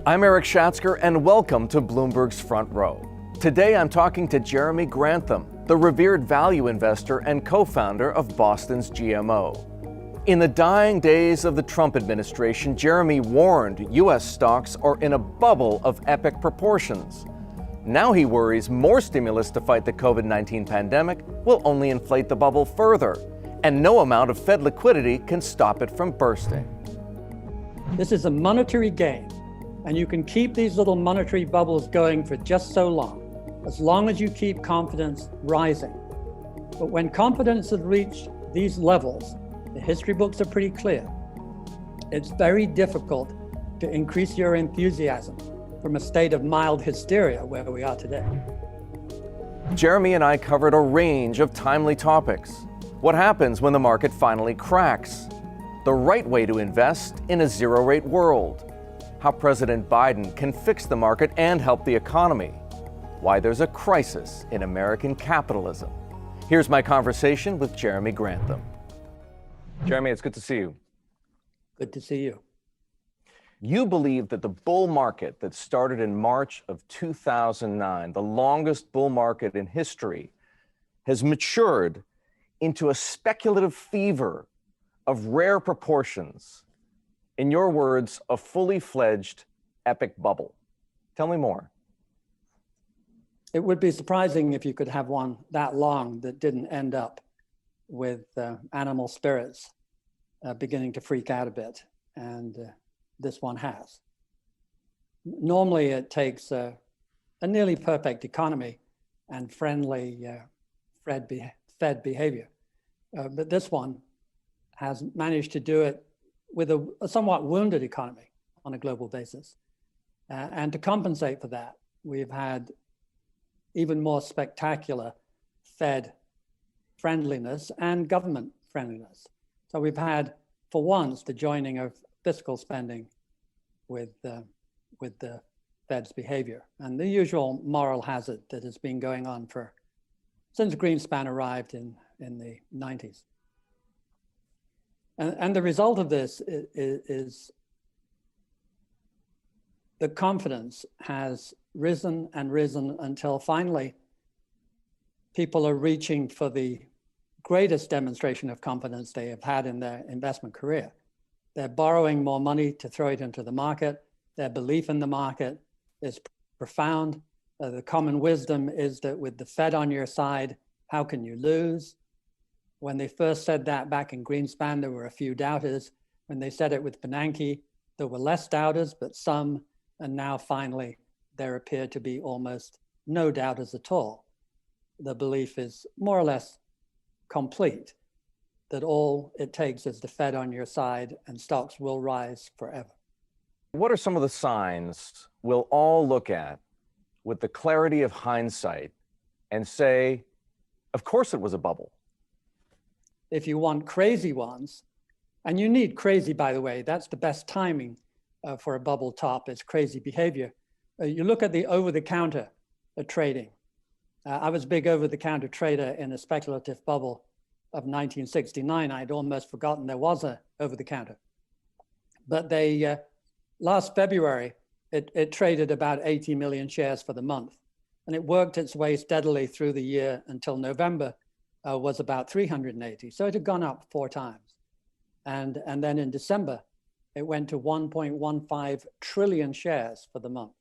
I'm Erik Schatzker, and welcome to Bloomberg's Front Row. Today I'm talking to Jeremy Grantham, the revered value investor and co-founder of Boston's GMO. In the dying days of the Trump administration, Jeremy warned U.S. stocks are in a bubble of epic proportions. Now he worries more stimulus to fight the COVID-19 pandemic will only inflate the bubble further, and no amount of Fed liquidity can stop it from bursting. This is a monetary game, and you can keep these little monetary bubbles going for just so long as you keep confidence rising. But when confidence has reached these levels, the history books are pretty clear. It's very difficult to increase your enthusiasm from a state of mild hysteria where we are today. Jeremy and I covered a range of timely topics. What happens when the market finally cracks? The right way to invest in a zero-rate world. How President Biden can fix the market and help the economy. Why there's a crisis in American capitalism. Here's my conversation with Jeremy Grantham. Jeremy, it's good to see you. Good to see you. You believe that the bull market that started in March of 2009, the longest bull market in history, has matured into a speculative fever of rare proportions. In your words, a fully fledged epic bubble. Tell me more. It would be surprising if you could have one that long that didn't end up with animal spirits beginning to freak out a bit, and this one has. Normally it takes a nearly perfect economy and friendly Fed behavior, but this one has managed to do it with a somewhat wounded economy on a global basis. And to compensate for that, we've had even more spectacular Fed friendliness and government friendliness. So we've had, for once, the joining of fiscal spending with the Fed's behavior and the usual moral hazard that has been going on since Greenspan arrived in the 90s. And the result of this is the confidence has risen and risen until finally people are reaching for the greatest demonstration of confidence they have had in their investment career. They're borrowing more money to throw it into the market. Their belief in the market is profound. The common wisdom is that with the Fed on your side, how can you lose? When they first said that back in Greenspan, there were a few doubters. When they said it with Bernanke, there were less doubters, but some, and now finally, there appear to be almost no doubters at all. The belief is more or less complete that all it takes is the Fed on your side and stocks will rise forever. What are some of the signs we'll all look at with the clarity of hindsight and say, of course it was a bubble? If you want crazy ones, and you need crazy, by the way, that's the best timing for a bubble top, is crazy behavior. You look at the over-the-counter trading. I was a big over-the-counter trader in a speculative bubble of 1969. I'd almost forgotten there was a over-the-counter. But last February, it traded about 80 million shares for the month. And it worked its way steadily through the year until November was about 380. So it had gone up 4 times. And then in December, it went to 1.15 trillion shares for the month.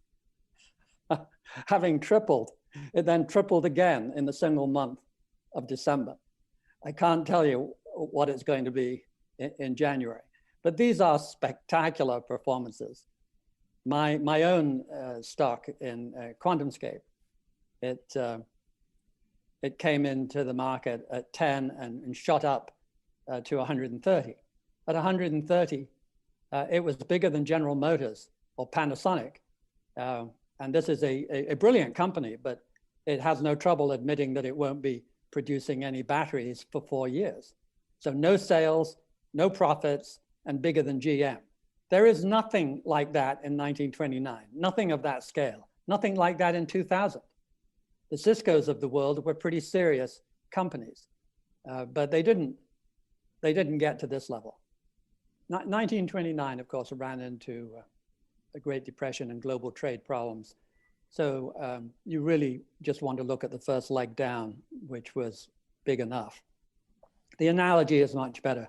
Having tripled, it then tripled again in the single month of December. I can't tell you what it's going to be in January, but these are spectacular performances. My own stock in QuantumScape, it came into the market at 10 and shot up to 130. At 130, it was bigger than General Motors or Panasonic. And this is a brilliant company, but it has no trouble admitting that it won't be producing any batteries for 4 years. So no sales, no profits, and bigger than GM. There is nothing like that in 1929, nothing of that scale, nothing like that in 2000. The Ciscos of the world were pretty serious companies, but they didn't get to this level. 1929, of course, ran into the Great Depression and global trade problems. So you really just want to look at the first leg down, which was big enough. The analogy is much better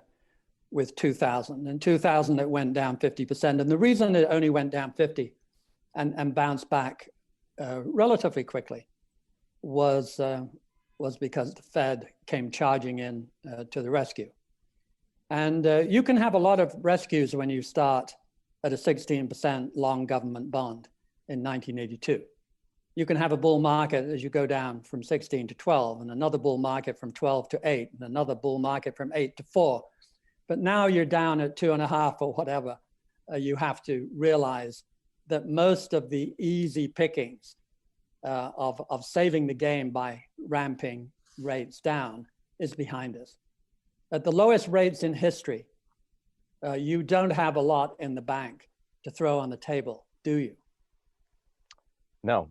with 2000. In 2000, it went down 50%. And the reason it only went down 50 and bounced back relatively quickly was because the Fed came charging in to the rescue. And you can have a lot of rescues when you start at a 16% long government bond in 1982. You can have a bull market as you go down from 16 to 12, and another bull market from 12 to 8, and another bull market from 8 to 4. But now you're down at 2.5 or whatever. You have to realize that most of the easy pickings of saving the game by ramping rates down is behind us. At the lowest rates in history, you don't have a lot in the bank to throw on the table, do you? No.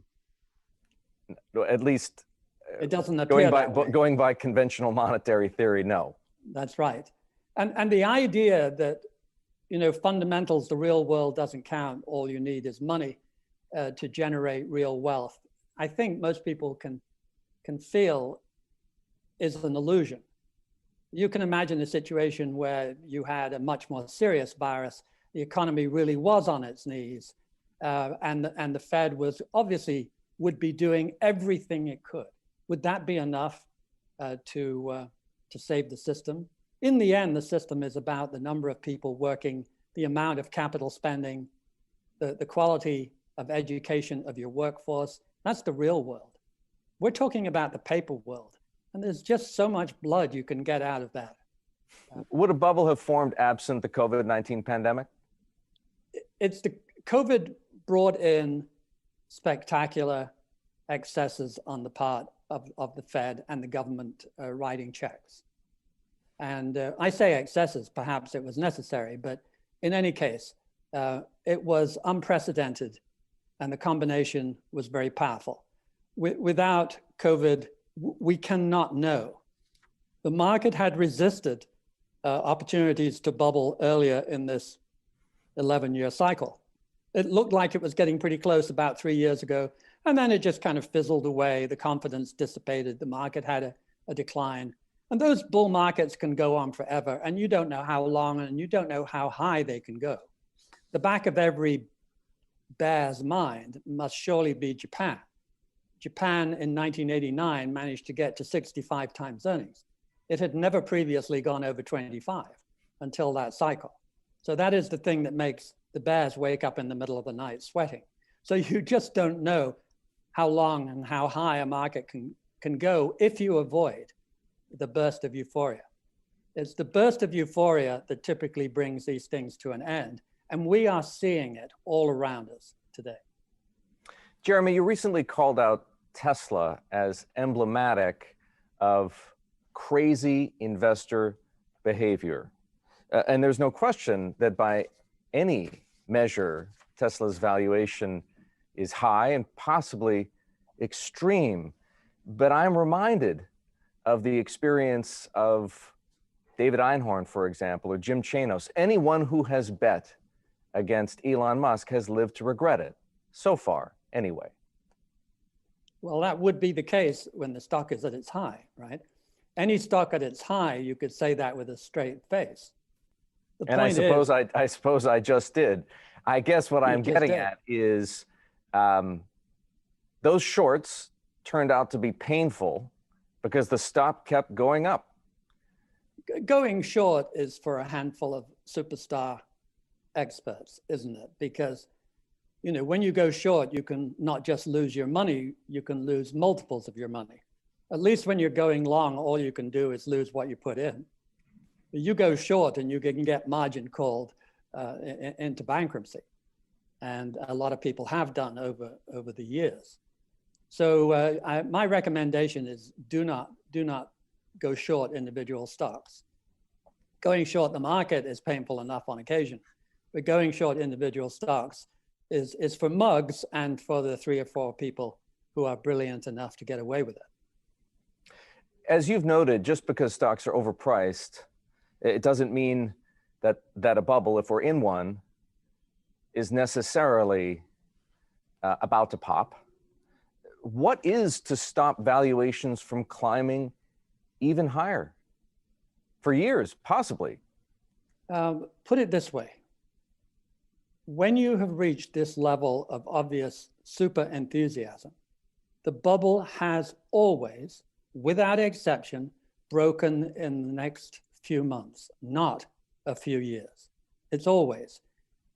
At least it doesn't appear going by conventional monetary theory, no. That's right. And the idea that, fundamentals, the real world doesn't count, all you need is money to generate real wealth, I think most people can feel is an illusion. You can imagine a situation where you had a much more serious virus, the economy really was on its knees, and the Fed was obviously would be doing everything it could. Would that be enough to save the system? In the end, the system is about the number of people working, the amount of capital spending, the quality of education of your workforce. That's the real world. We're talking about the paper world, and there's just so much blood you can get out of that. Would a bubble have formed absent the COVID-19 pandemic? It's the COVID brought in spectacular excesses on the part of the Fed and the government writing checks. And I say excesses, perhaps it was necessary, but in any case, it was unprecedented and the combination was very powerful. Without COVID, we cannot know. The market had resisted opportunities to bubble earlier in this 11-year cycle. It looked like it was getting pretty close about 3 years ago, and then it just kind of fizzled away. The confidence dissipated, the market had a decline. And those bull markets can go on forever, and you don't know how long and you don't know how high they can go. The back of every bear's mind must surely be Japan. Japan in 1989 managed to get to 65 times earnings. It had never previously gone over 25 until that cycle. So that is the thing that makes the bears wake up in the middle of the night sweating. So you just don't know how long and how high a market can go if you avoid the burst of euphoria. It's the burst of euphoria that typically brings these things to an end. And we are seeing it all around us today. Jeremy, you recently called out Tesla as emblematic of crazy investor behavior. And there's no question that by any measure, Tesla's valuation is high and possibly extreme. But I'm reminded of the experience of David Einhorn, for example, or Jim Chanos. Anyone who has bet against Elon Musk has lived to regret it, so far, anyway. Well, that would be the case when the stock is at its high, right? Any stock at its high, you could say that with a straight face. And I suppose I just did. I guess what I'm getting at is those shorts turned out to be painful because the stock kept going up. Going short is for a handful of superstar experts, isn't it? Because, when you go short, you can not just lose your money, you can lose multiples of your money. At least when you're going long, all you can do is lose what you put in. You go short and you can get margin called into bankruptcy. And a lot of people have done over the years. So my recommendation is do not go short individual stocks. Going short the market is painful enough on occasion, but going short individual stocks is for mugs and for the 3 or 4 people who are brilliant enough to get away with it. As you've noted, just because stocks are overpriced, it doesn't mean that a bubble, if we're in one, is necessarily about to pop. What is to stop valuations from climbing even higher for years, possibly? Put it this way. When you have reached this level of obvious super enthusiasm, the bubble has always, without exception, broken in the next few months, not a few years. It's always.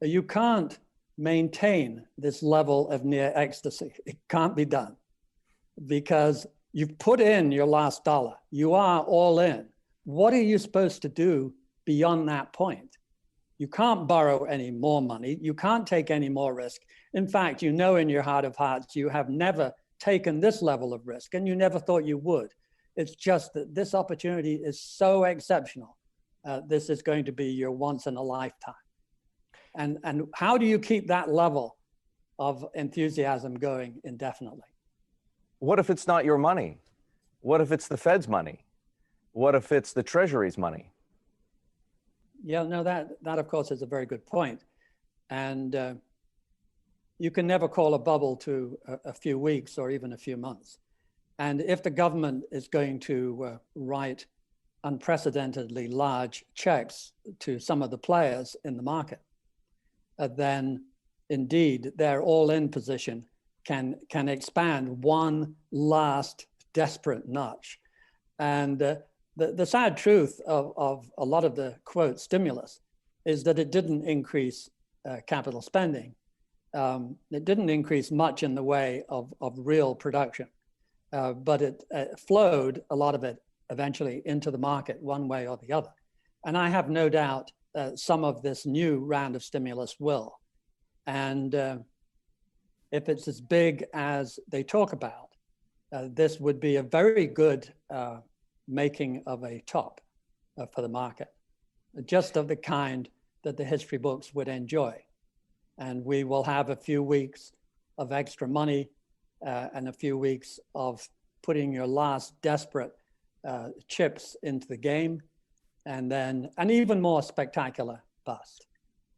You can't maintain this level of near ecstasy. It can't be done because you've put in your last dollar. You are all in. What are you supposed to do beyond that point? You can't borrow any more money. You can't take any more risk. In fact, you know in your heart of hearts, you have never taken this level of risk and you never thought you would. It's just that this opportunity is so exceptional. This is going to be your once in a lifetime. And how do you keep that level of enthusiasm going indefinitely? What if it's not your money? What if it's the Fed's money? What if it's the Treasury's money? Yeah, no, that of course is a very good point. And you can never call a bubble to a few weeks or even a few months. And if the government is going to write unprecedentedly large checks to some of the players in the market, then indeed their all-in position can expand one last desperate notch. And the sad truth of a lot of the quote stimulus is that it didn't increase capital spending. It didn't increase much in the way of real production, but it flowed a lot of it eventually into the market one way or the other. And I have no doubt some of this new round of stimulus will. And if it's as big as they talk about, this would be a very good making of a top for the market, just of the kind that the history books would enjoy. And we will have a few weeks of extra money and a few weeks of putting your last desperate chips into the game, and then an even more spectacular bust.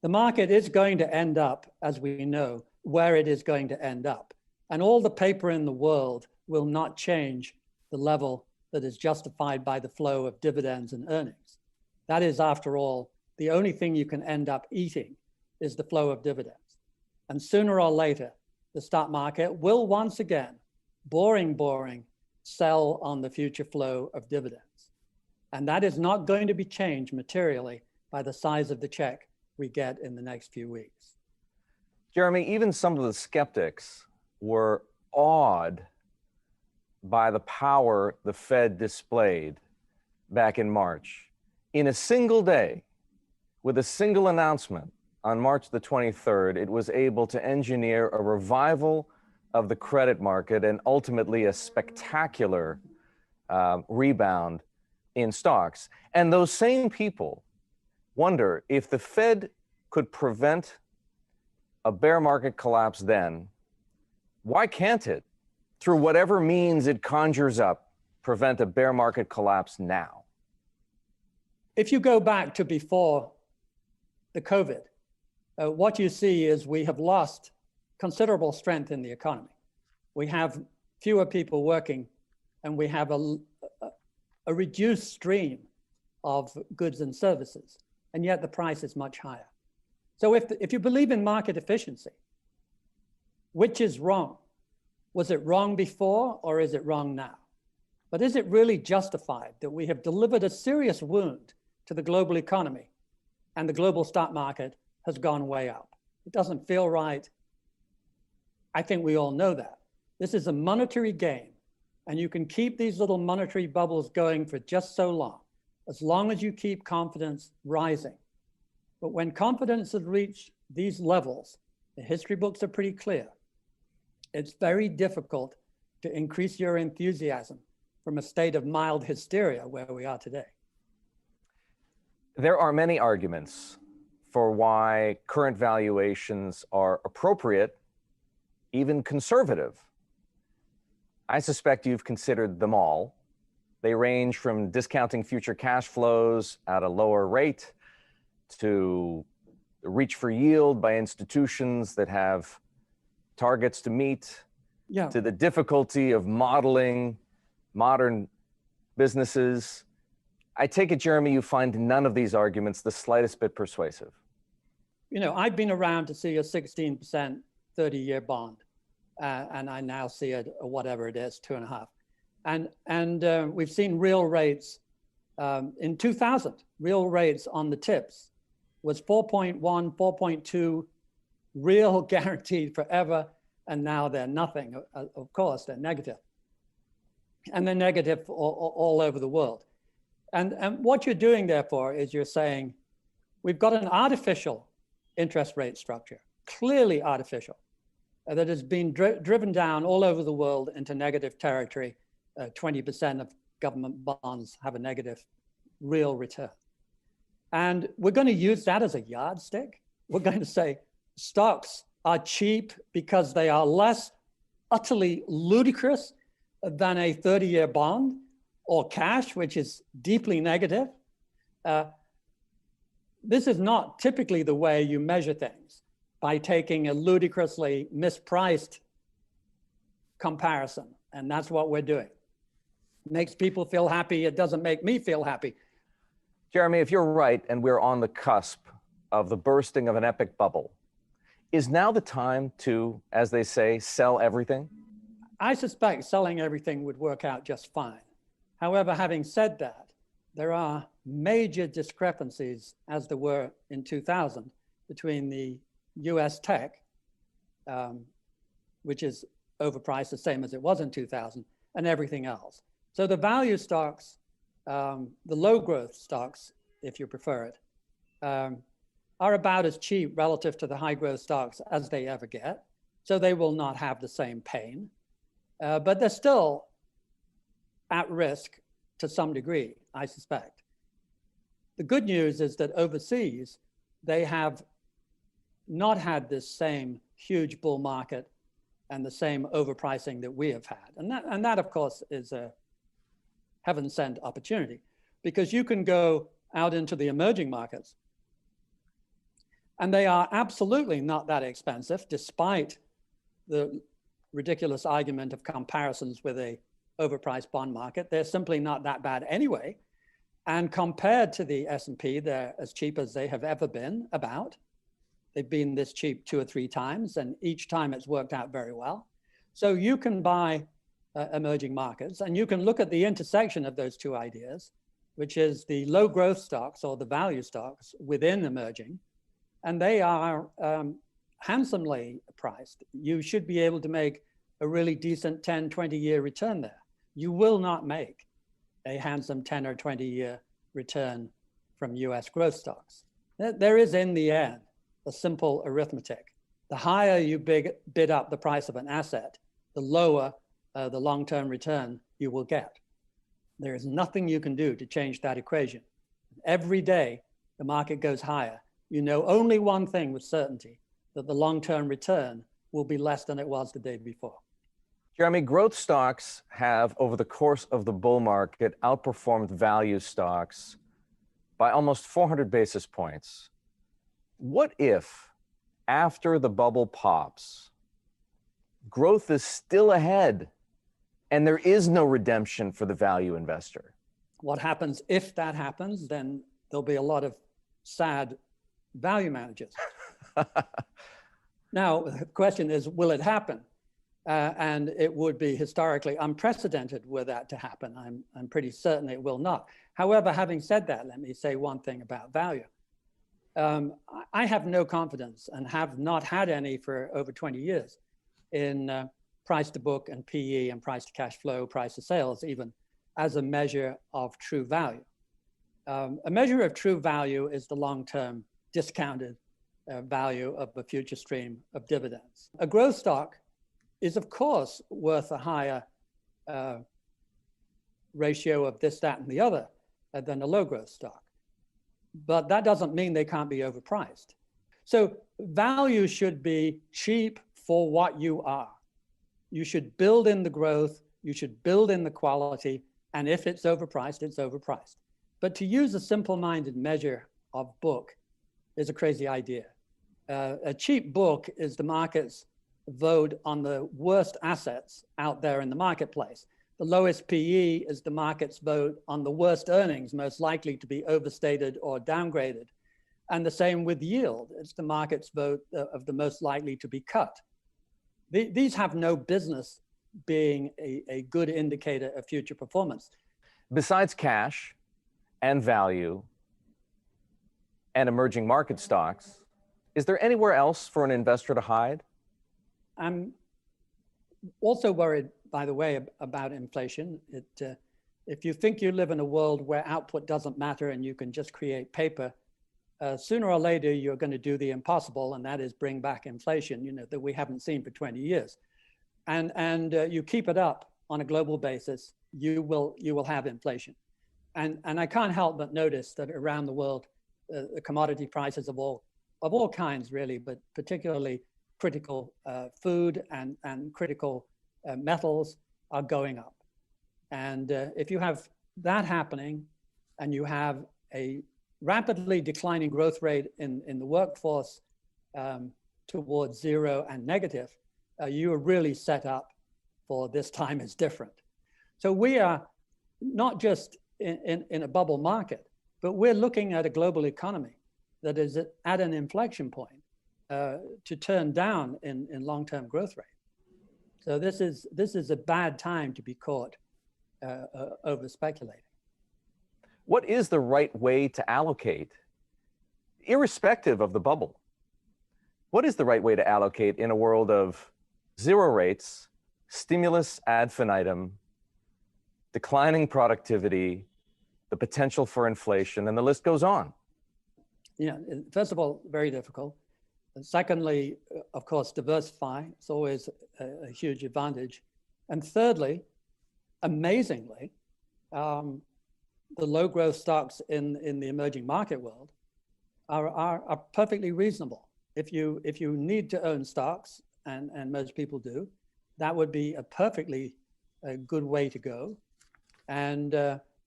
The market is going to end up, as we know, where it is going to end up. And all the paper in the world will not change the level that is justified by the flow of dividends and earnings. That is, after all, the only thing you can end up eating is the flow of dividends. And sooner or later, the stock market will once again, boring, sell on the future flow of dividends. And that is not going to be changed materially by the size of the check we get in the next few weeks. Jeremy, even some of the skeptics were awed by the power the Fed displayed back in March. In a single day, with a single announcement on March the 23rd, it was able to engineer a revival of the credit market and ultimately a spectacular rebound in stocks. And those same people wonder if the Fed could prevent a bear market collapse then, why can't it, through whatever means it conjures up, prevent a bear market collapse now? If you go back to before the COVID, what you see is we have lost considerable strength in the economy. We have fewer people working, and we have a reduced stream of goods and services, and yet the price is much higher. So if you believe in market efficiency, which is wrong? Was it wrong before, or is it wrong now? But is it really justified that we have delivered a serious wound to the global economy and the global stock market has gone way up? It doesn't feel right. I think we all know that. This is a monetary game, and you can keep these little monetary bubbles going for just so long as you keep confidence rising. But when confidence has reached these levels, the history books are pretty clear. It's very difficult to increase your enthusiasm from a state of mild hysteria where we are today. There are many arguments for why current valuations are appropriate, even conservative. I suspect you've considered them all. They range from discounting future cash flows at a lower rate to the reach for yield by institutions that have targets to meet, Yeah. to the difficulty of modeling modern businesses. I take it, Jeremy, you find none of these arguments the slightest bit persuasive. You know, I've been around to see a 16% 30-year bond, and I now see it, whatever it is, 2.5. And we've seen real rates in 2000, real rates on the tips was 4.1, 4.2, real guaranteed forever, and now they're nothing. Of course, they're negative. And they're negative all over the world. And what you're doing, therefore, is you're saying, we've got an artificial interest rate structure, clearly artificial, that has been driven down all over the world into negative territory. 20% of government bonds have a negative real return. And we're going to use that as a yardstick. We're going to say stocks are cheap because they are less utterly ludicrous than a 30-year bond or cash, which is deeply negative. This is not typically the way you measure things, by taking a ludicrously mispriced comparison. And that's what we're doing. It makes people feel happy. It doesn't make me feel happy. Jeremy, if you're right, and we're on the cusp of the bursting of an epic bubble, is now the time to, as they say, sell everything? I suspect selling everything would work out just fine. However, having said that, there are major discrepancies, as there were in 2000, between the US tech, which is overpriced the same as it was in 2000, and everything else. So the value stocks, the low growth stocks, if you prefer it, are about as cheap relative to the high growth stocks as they ever get. So they will not have the same pain, but they're still at risk to some degree, I suspect. The good news is that overseas, they have not had this same huge bull market and the same overpricing that we have had. And that of course, is a heaven-sent opportunity, because you can go out into the emerging markets and they are absolutely not that expensive, despite the ridiculous argument of comparisons with a overpriced bond market. They're simply not that bad anyway. And compared to the S&P, they're as cheap as they have ever been about. They've been this cheap 2 or 3 times, and each time it's worked out very well. So you can buy emerging markets, and you can look at the intersection of those two ideas, which is the low growth stocks or the value stocks within emerging, and they are handsomely priced. You should be able to make a really decent 10, 20-year return there. You will not make a handsome 10 or 20-year return from US growth stocks. There is, in the end, a simple arithmetic. The higher you bid up the price of an asset, the lower the long-term return you will get. There is nothing you can do to change that equation. Every day the market goes higher, you know only one thing with certainty, that the long-term return will be less than it was the day before. Jeremy, growth stocks have, over the course of the bull market, outperformed value stocks by almost 400 basis points. What if, after the bubble pops, growth is still ahead and there is no redemption for the value investor? What happens if that happens? Then there'll be a lot of sad value managers. Now, the question is, will it happen? And it would be historically unprecedented were that to happen. I'm pretty certain it will not. However, having said that, let me say one thing about value. I have no confidence, and have not had any for over 20 years, in price to book and PE and price to cash flow, price to sales, even as a measure of true value. A measure of true value is the long-term discounted value of the future stream of dividends. A growth stock is, of course, worth a higher ratio of this, that, and the other than a low growth stock. But that doesn't mean they can't be overpriced. So value should be cheap for what you are. You should build in the growth, you should build in the quality, and if it's overpriced, it's overpriced. But to use a simple-minded measure of book is a crazy idea. A cheap book is the market's vote on the worst assets out there in the marketplace. The lowest PE is the market's vote on the worst earnings, most likely to be overstated or downgraded. And the same with yield. It's the market's vote of the most likely to be cut. These have no business being a good indicator of future performance. Besides cash and value and emerging market stocks, is there anywhere else for an investor to hide? I'm also worried, by the way, about inflation. If you think you live in a world where output doesn't matter and you can just create paper, sooner or later you're going to do the impossible, and that is bring back inflation, that we haven't seen for 20 years. And you keep it up on a global basis, you will have inflation. And I can't help but notice that around the world, the commodity prices of all kinds, really, but particularly critical food and critical metals are going up. And if you have that happening and you have a rapidly declining growth rate in the workforce towards zero and negative, you are really set up for this time is different. So we are not just in a bubble market, but we're looking at a global economy that is at an inflection point to turn down in long-term growth rate. So this is a bad time to be caught over speculating. What is the right way to allocate, irrespective of the bubble? What is the right way to allocate in a world of zero rates, stimulus ad infinitum, declining productivity, the potential for inflation, and the list goes on? Yeah, first of all, very difficult. And secondly, of course, diversify. It's always a huge advantage. And thirdly, amazingly, the low growth stocks in the emerging market world are perfectly reasonable. If you need to own stocks, and most people do, that would be a perfectly good way to go. And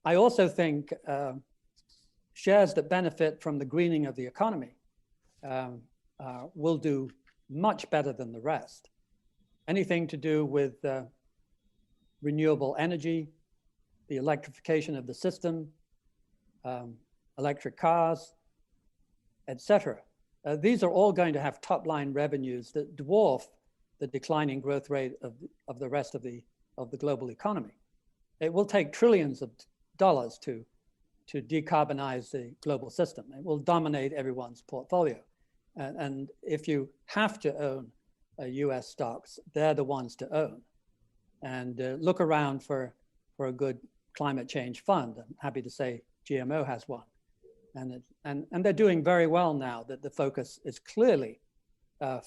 I also think shares that benefit from the greening of the economy will do much better than the rest. Anything to do with renewable energy, the electrification of the system, electric cars, etc. These are all going to have top-line revenues that dwarf the declining growth rate of the rest of the global economy. It will take trillions of dollars to decarbonize the global system. It will dominate everyone's portfolio. And if you have to own US stocks, they're the ones to own. And look around for a good climate change fund. I'm happy to say GMO has one. And they're doing very well now that the focus is clearly,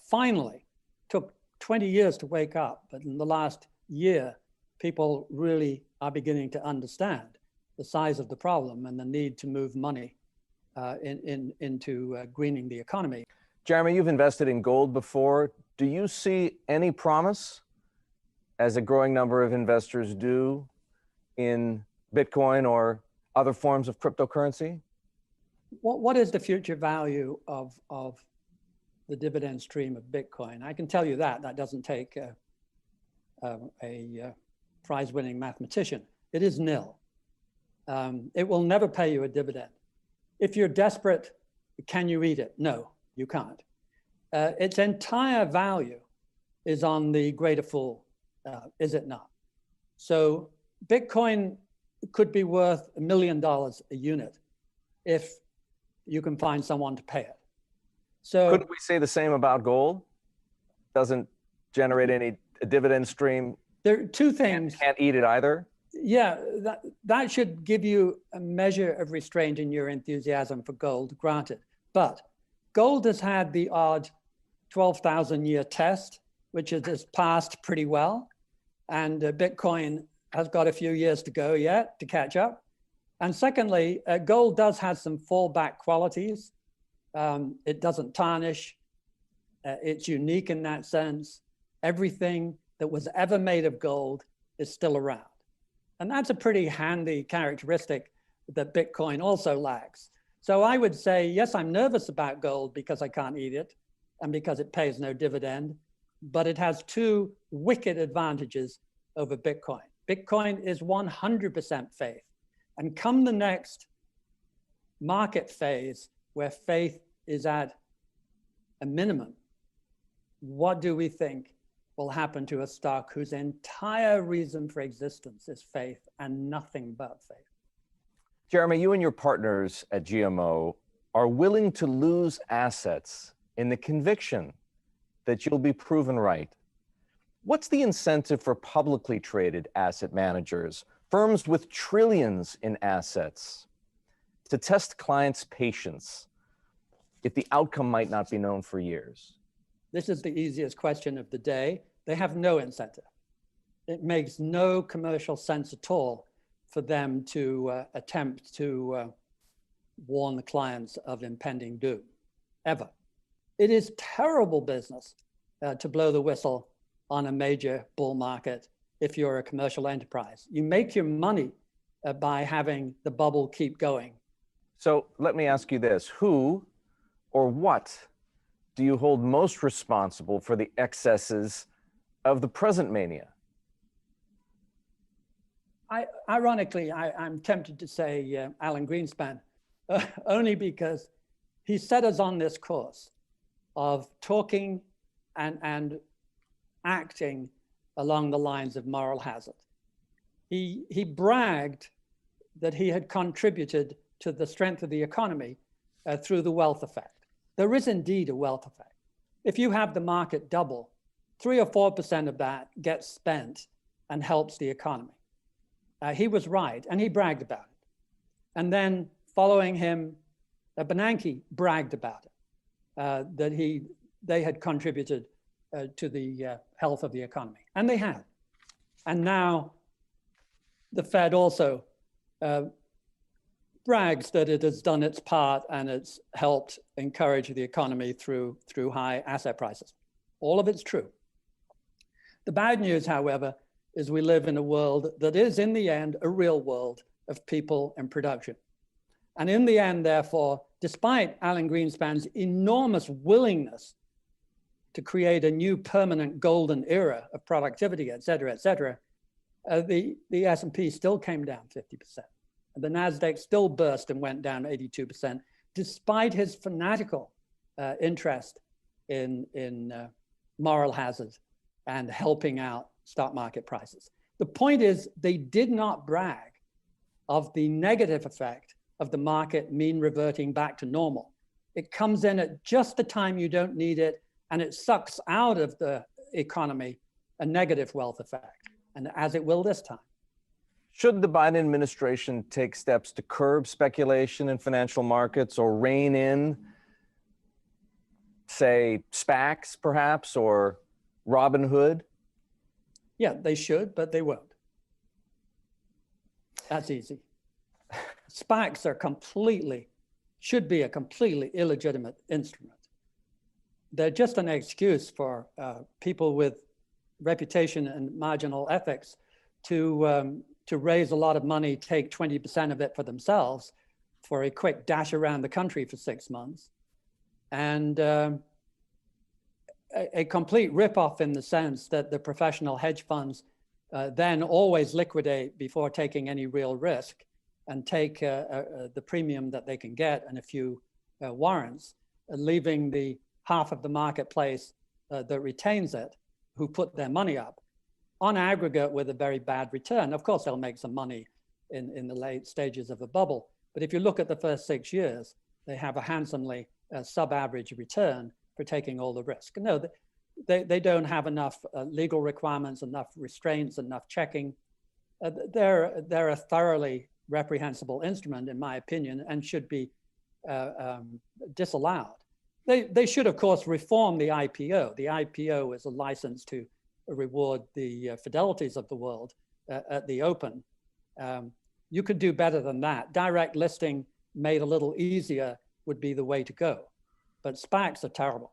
finally, took 20 years to wake up, but in the last year, people really are beginning to understand the size of the problem and the need to move money into greening the economy. Jeremy, you've invested in gold before. Do you see any promise, as a growing number of investors do, in Bitcoin or other forms of cryptocurrency? What is the future value of the dividend stream of Bitcoin? I can tell you that doesn't take a prize-winning mathematician. It is nil. It will never pay you a dividend. If you're desperate, can you eat it? No, you can't. Its entire value is on the greater fool, is it not? So Bitcoin could be worth $1 million a unit if you can find someone to pay it. So couldn't we say the same about gold? Doesn't generate any dividend stream. There are two things. Can't eat it either. Yeah, that should give you a measure of restraint in your enthusiasm for gold, granted. But gold has had the odd 12,000-year test, which it has passed pretty well. And Bitcoin has got a few years to go yet to catch up. And secondly, gold does have some fallback qualities. It doesn't tarnish. It's unique in that sense. Everything that was ever made of gold is still around. And that's a pretty handy characteristic that Bitcoin also lacks. So I would say, yes, I'm nervous about gold because I can't eat it. and because it pays no dividend, but it has two wicked advantages over Bitcoin. Bitcoin is 100% faith. And come the next market phase where faith is at a minimum, what do we think will happen to a stock whose entire reason for existence is faith and nothing but faith? Jeremy, you and your partners at GMO are willing to lose assets in the conviction that you'll be proven right. What's the incentive for publicly traded asset managers, firms with trillions in assets, to test clients' patience if the outcome might not be known for years? This is the easiest question of the day. They have no incentive. It makes no commercial sense at all for them to attempt to warn the clients of impending doom, ever. It is terrible business to blow the whistle on a major bull market if you're a commercial enterprise. You make your money by having the bubble keep going. So let me ask you this: who or what do you hold most responsible for the excesses of the present mania? Ironically, I'm tempted to say Alan Greenspan, only because he set us on this course of talking and acting along the lines of moral hazard. He bragged that he had contributed to the strength of the economy through the wealth effect. There is indeed a wealth effect. If you have the market double, 3 or 4% of that gets spent and helps the economy. He was right, and he bragged about it. And then following him, Bernanke bragged about it, that they had contributed to the health of the economy, and they had. And now the Fed also brags that it has done its part and it's helped encourage the economy through high asset prices. All of it's true. The bad news, however, is we live in a world that is, in the end, a real world of people and production. And in the end, therefore, despite Alan Greenspan's enormous willingness to create a new permanent golden era of productivity, et cetera, the S&P still came down 50%. And the NASDAQ still burst and went down 82%, despite his fanatical interest in moral hazard and helping out stock market prices. The point is, they did not brag of the negative effect of the market mean reverting back to normal. It comes in at just the time you don't need it, and it sucks out of the economy a negative wealth effect, and as it will this time. Should the Biden administration take steps to curb speculation in financial markets or rein in, say, SPACs perhaps, or Robinhood? Yeah, they should, but they won't. That's easy. SPACs are should be a completely illegitimate instrument. They're just an excuse for people with reputation and marginal ethics to raise a lot of money, take 20% of it for themselves for a quick dash around the country for 6 months. And a complete ripoff in the sense that the professional hedge funds then always liquidate before taking any real risk and take the premium that they can get and a few warrants, leaving the half of the marketplace that retains it, who put their money up, on aggregate with a very bad return. Of course, they'll make some money in the late stages of a bubble. But if you look at the first 6 years, they have a handsomely sub-average return for taking all the risk. No, they don't have enough legal requirements, enough restraints, enough checking. They're a thoroughly reprehensible instrument, in my opinion, and should be disallowed. They should, of course, reform the IPO. The IPO is a license to reward the Fidelities of the world at the open. You could do better than that. Direct listing made a little easier would be the way to go. But SPACs are terrible.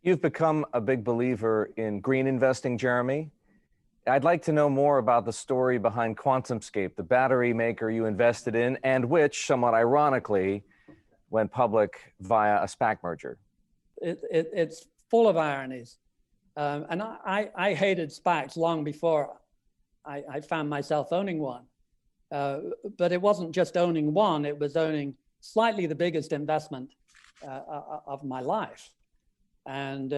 You've become a big believer in green investing, Jeremy. I'd like to know more about the story behind QuantumScape, the battery maker you invested in, and which, somewhat ironically, went public via a SPAC merger. it's full of ironies. And I hated SPACs long before I found myself owning one. But it wasn't just owning one, it was owning slightly the biggest investment of my life. And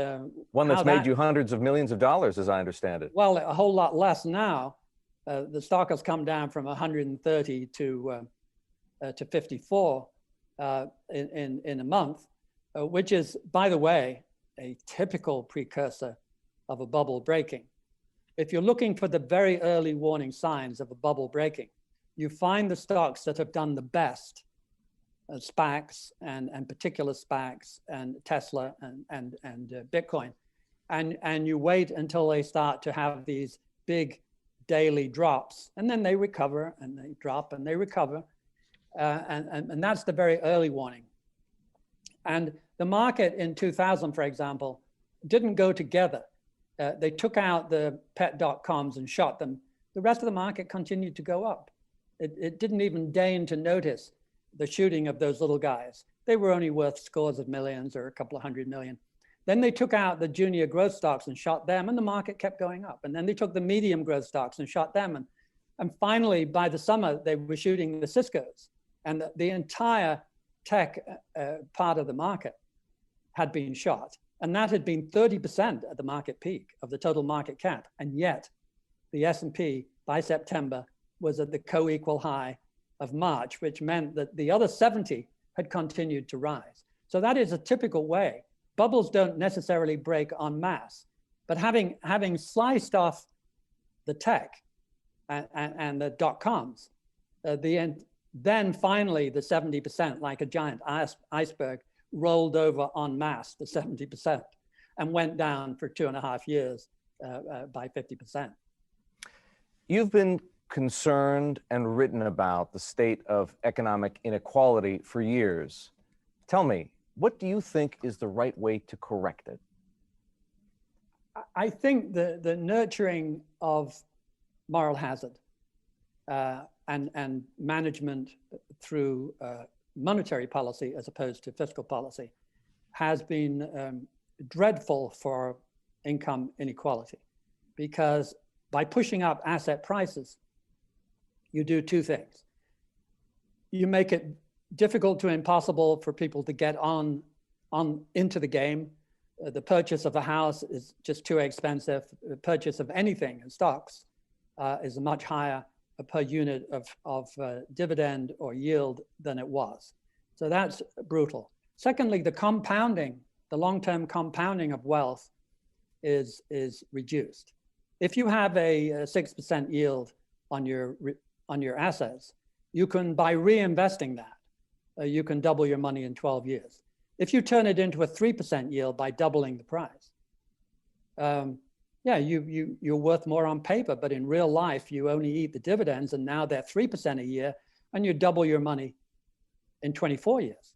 one that's made you hundreds of millions of dollars, as I understand it. Well, a whole lot less now. The stock has come down from 130 to 54 in a month, which is, by the way, a typical precursor of a bubble breaking. If you're looking for the very early warning signs of a bubble breaking, you find the stocks that have done the best, SPACs and particular SPACs and Tesla and Bitcoin, and you wait until they start to have these big daily drops, and then they recover and they drop and they recover, and that's the very early warning. And the market in 2000, for example, didn't go together. They took out the pet.coms and shot them. The rest of the market continued to go up. It didn't even deign to notice the shooting of those little guys. They were only worth scores of millions or a couple of $100 million. Then they took out the junior growth stocks and shot them, and the market kept going up. And then they took the medium growth stocks and shot them. And finally, by the summer, they were shooting the Ciscos. And the entire tech part of the market had been shot. And that had been 30% at the market peak of the total market cap. And yet the S&P by September was at the co-equal high of March, which meant that the other 70 had continued to rise. So that is a typical way. Bubbles don't necessarily break en masse, but having sliced off the tech and the dot-coms, then finally the 70%, like a giant iceberg, rolled over en masse, the 70%, and went down for 2.5 years by 50%. You've been concerned and written about the state of economic inequality for years. Tell me, what do you think is the right way to correct it? I think the nurturing of moral hazard and management through monetary policy as opposed to fiscal policy has been dreadful for income inequality, because by pushing up asset prices, you do two things. You make it difficult to impossible for people to get on into the game. The purchase of a house is just too expensive. The purchase of anything in stocks is a much higher per unit of dividend or yield than it was. So that's brutal. Secondly, the compounding, the long-term compounding of wealth is reduced. If you have a 6% yield on your assets, you can, by reinvesting that, you can double your money in 12 years. If you turn it into a 3% yield by doubling the price, yeah, you're worth more on paper, but in real life, you only eat the dividends, and now they're 3% a year, and you double your money in 24 years.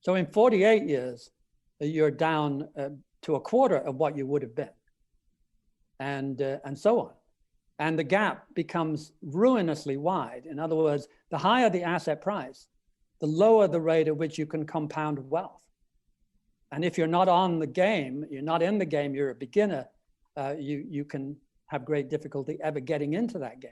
So in 48 years, you're down to a quarter of what you would have been, and so on. And the gap becomes ruinously wide. In other words, the higher the asset price, the lower the rate at which you can compound wealth. And if you're not on the game, you're not in the game, you're a beginner, you can have great difficulty ever getting into that game.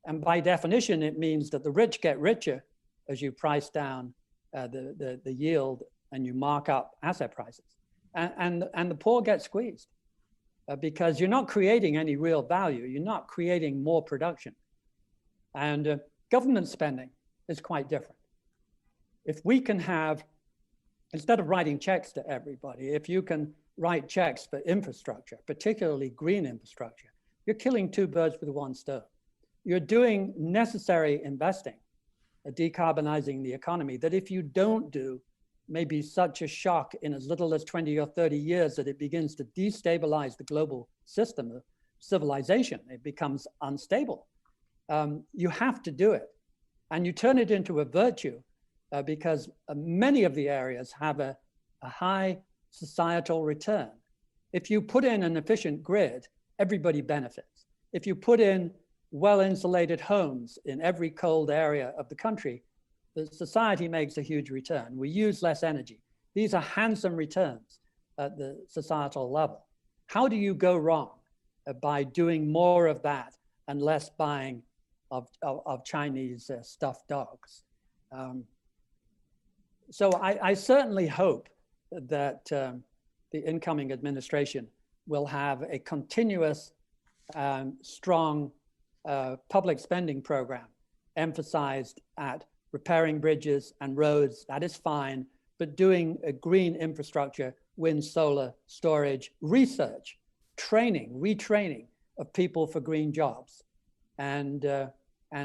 And by definition, it means that the rich get richer as you price down the yield and you mark up asset prices. And the poor get squeezed because you're not creating any real value. You're not creating more production. And government spending is quite different. If we can have, instead of writing checks to everybody, if you can write checks for infrastructure, particularly green infrastructure, you're killing two birds with one stone. You're doing necessary investing, decarbonizing the economy, that if you don't do, may be such a shock in as little as 20 or 30 years that it begins to destabilize the global system of civilization. It becomes unstable. You have to do it. And you turn it into a virtue because many of the areas have a high societal return. If you put in an efficient grid, everybody benefits. If you put in well-insulated homes in every cold area of the country, the society makes a huge return. We use less energy. These are handsome returns at the societal level. How do you go wrong by doing more of that and less buying of Chinese stuffed dogs? So I certainly hope that the incoming administration will have a continuous, strong public spending program emphasized at repairing bridges and roads. That is fine, but doing a green infrastructure, wind, solar, storage, research, training, retraining of people for green jobs, and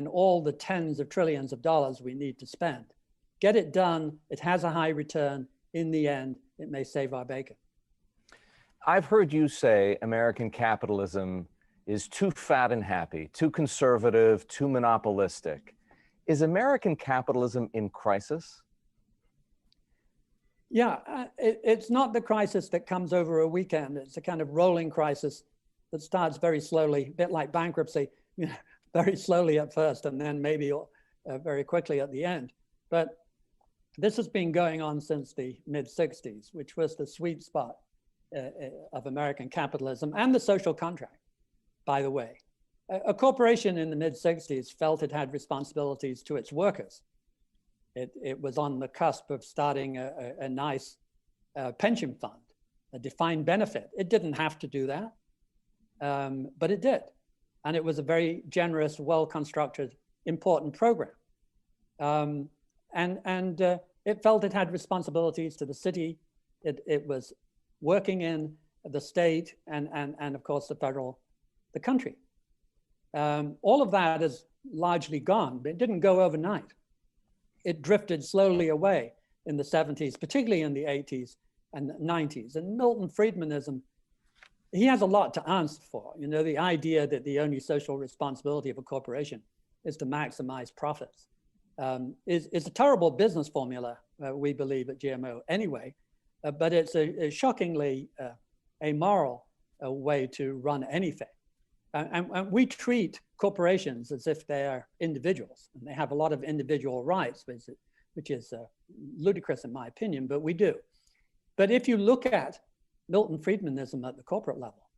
all the tens of trillions of dollars we need to spend. Get it done. It has a high return. In the end, it may save our bacon. I've heard you say American capitalism is too fat and happy, too conservative, too monopolistic. Is American capitalism in crisis? Yeah, it's not the crisis that comes over a weekend. It's a kind of rolling crisis that starts very slowly, a bit like bankruptcy, very slowly at first and then maybe very quickly at the end. But this has been going on since the mid-60s, which was the sweet spot of American capitalism and the social contract, by the way. A corporation in the mid-60s felt it had responsibilities to its workers. It was on the cusp of starting a nice pension fund, a defined benefit. It didn't have to do that, but it did. And it was a very generous, well-constructed, important program. It felt it had responsibilities to the city. It was working in the state and of course the country. All of that is largely gone, but it didn't go overnight. It drifted slowly away in the 70s, particularly in the 80s and 90s. And Milton Friedmanism, he has a lot to answer for. You know, the idea that the only social responsibility of a corporation is to maximize profits is a terrible business formula, we believe at GMO anyway, but it's a shockingly amoral way to run anything. And we treat corporations as if they are individuals, and they have a lot of individual rights, which is ludicrous in my opinion, but we do. But if you look at Milton Friedmanism at the corporate level,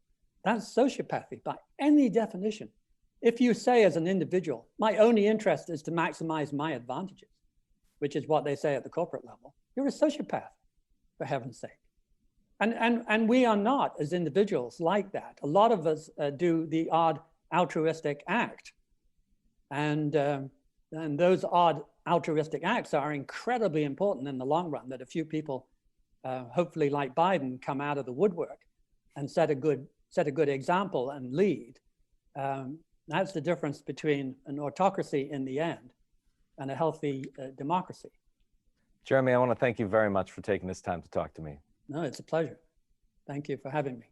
that's sociopathy by any definition. If you say as an individual, my only interest is to maximize my advantages, which is what they say at the corporate level, you're a sociopath, for heaven's sake. And we are not, as individuals, like that. A lot of us do the odd altruistic act. And those odd altruistic acts are incredibly important in the long run, that a few people, hopefully like Biden, come out of the woodwork and set a good example and lead. That's the difference between an autocracy in the end and a healthy democracy. Jeremy, I want to thank you very much for taking this time to talk to me. No, it's a pleasure. Thank you for having me.